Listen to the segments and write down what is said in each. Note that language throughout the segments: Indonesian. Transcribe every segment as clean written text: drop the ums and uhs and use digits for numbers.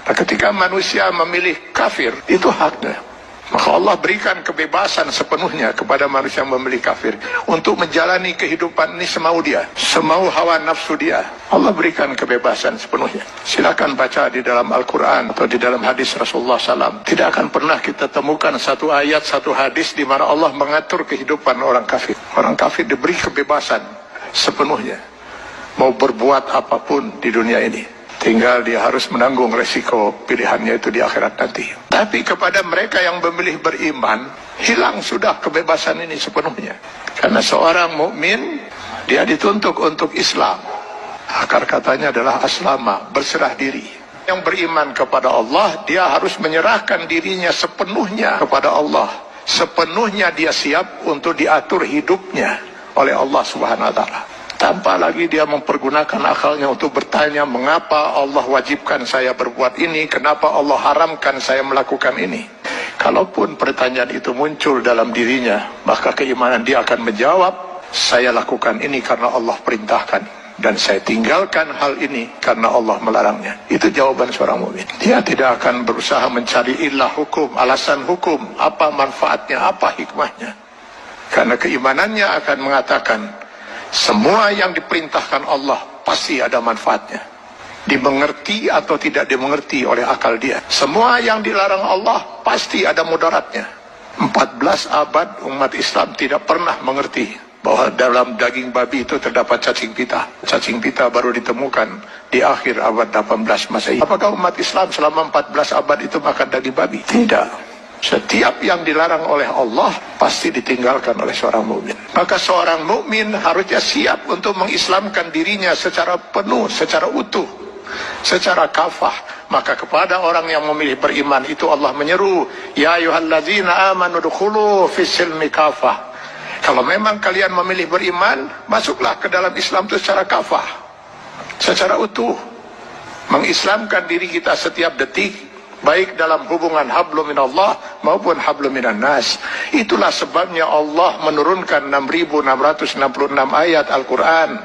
Nah, ketika manusia memilih kafir, itu haknya. Maka Allah berikan kebebasan sepenuhnya kepada manusia yang memilih kafir untuk menjalani kehidupan ini semau dia, semau hawa nafsu dia. Allah berikan kebebasan sepenuhnya. Silakan baca di dalam Al-Quran atau di dalam hadis Rasulullah SAW. Tidak akan pernah kita temukan satu ayat, satu hadis di mana Allah mengatur kehidupan orang kafir. Orang kafir diberi kebebasan sepenuhnya, mau berbuat apapun di dunia ini. Tinggal dia harus menanggung resiko pilihannya itu di akhirat nanti. Tapi kepada mereka yang memilih beriman, hilang sudah kebebasan ini sepenuhnya. Karena seorang mukmin dia dituntut untuk Islam. Akar katanya adalah aslama, berserah diri. Yang beriman kepada Allah, dia harus menyerahkan dirinya sepenuhnya kepada Allah. Sepenuhnya dia siap untuk diatur hidupnya oleh Allah Subhanahu wa taala. Tanpa lagi dia mempergunakan akalnya untuk bertanya, mengapa Allah wajibkan saya berbuat ini, kenapa Allah haramkan saya melakukan ini. Kalaupun pertanyaan itu muncul dalam dirinya, maka keimanan dia akan menjawab, saya lakukan ini karena Allah perintahkan, dan saya tinggalkan hal ini karena Allah melarangnya. Itu jawaban seorang mukmin. Dia tidak akan berusaha mencari ilah hukum, alasan hukum, apa manfaatnya, apa hikmahnya. Karena keimanannya akan mengatakan, semua yang diperintahkan Allah pasti ada manfaatnya. Dimengerti atau tidak dimengerti oleh akal dia. Semua yang dilarang Allah pasti ada mudaratnya. 14 abad umat Islam tidak pernah mengerti bahwa dalam daging babi itu terdapat cacing pita. Cacing pita baru ditemukan di akhir abad 18 Masehi. Apakah umat Islam selama 14 abad itu makan daging babi? Tidak. Setiap yang dilarang oleh Allah pasti ditinggalkan oleh seorang mukmin. Maka seorang mukmin harusnya siap untuk mengislamkan dirinya secara penuh, secara utuh, secara kafah. Maka kepada orang yang memilih beriman itu Allah menyeru, ya ayyuhalladzina amanu dukhulu fis-silmi kafah. Kalau memang kalian memilih beriman, masuklah ke dalam Islam itu secara kafah, secara utuh. Mengislamkan diri kita setiap detik, baik dalam hubungan hablum minallah maupun hablum minan nas. Itulah sebabnya Allah menurunkan 6.666 ayat Al-Quran,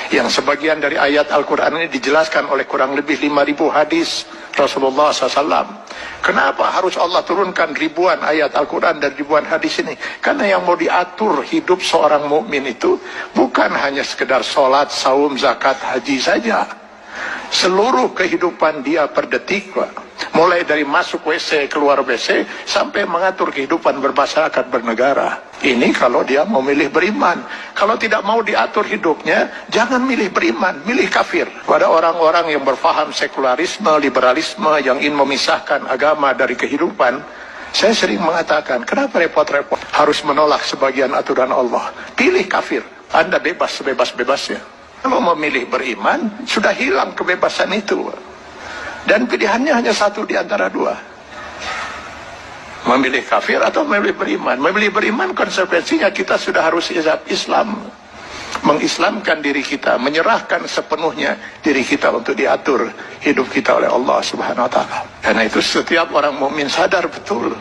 yang sebagian dari ayat Al-Quran ini dijelaskan oleh kurang lebih 5.000 hadis Rasulullah SAW. Kenapa harus Allah turunkan ribuan ayat Al-Quran dan ribuan hadis ini? Karena yang mau diatur hidup seorang mukmin itu bukan hanya sekedar sholat, saum, zakat, haji saja. Seluruh kehidupan dia per detik, Pak. Mulai dari masuk WC, keluar WC, sampai mengatur kehidupan bermasyarakat, bernegara. Ini kalau dia mau milih beriman. Kalau tidak mau diatur hidupnya, jangan milih beriman, milih kafir. Pada orang-orang yang berfaham sekularisme, liberalisme, yang ingin memisahkan agama dari kehidupan, saya sering mengatakan, kenapa repot-repot harus menolak sebagian aturan Allah? Pilih kafir, Anda bebas sebebas-bebasnya. Kalau memilih beriman, sudah hilang kebebasan itu. Dan pilihannya hanya satu di antara dua. Memilih kafir atau memilih beriman. Memilih beriman konsekuensinya kita sudah harus Islam. Mengislamkan diri kita, menyerahkan sepenuhnya diri kita untuk diatur hidup kita oleh Allah Subhanahu wa taala. Karena itu setiap orang mukmin sadar betul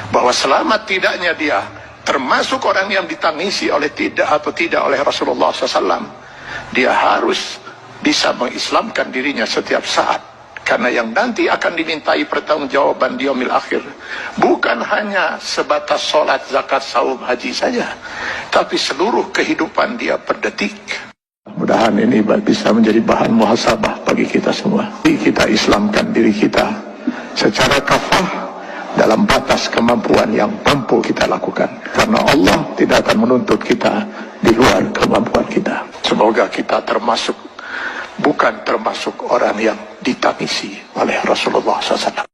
bahwa selamat tidaknya dia termasuk orang yang ditangisi oleh tidak oleh Rasulullah SAW. Dia harus bisa mengislamkan dirinya setiap saat. Karena yang nanti akan dimintai pertanggungjawaban di yaumil akhir bukan hanya sebatas sholat, zakat, saum, haji saja, tapi seluruh kehidupan dia per detik. Mudah-mudahan ini bisa menjadi bahan muhasabah bagi kita semua. Kita islamkan diri kita secara kafah dalam batas kemampuan yang mampu kita lakukan. Karena Allah tidak akan menuntut kita di luar kemampuan kita. Semoga kita bukan termasuk orang yang ditangisi oleh Rasulullah SAW.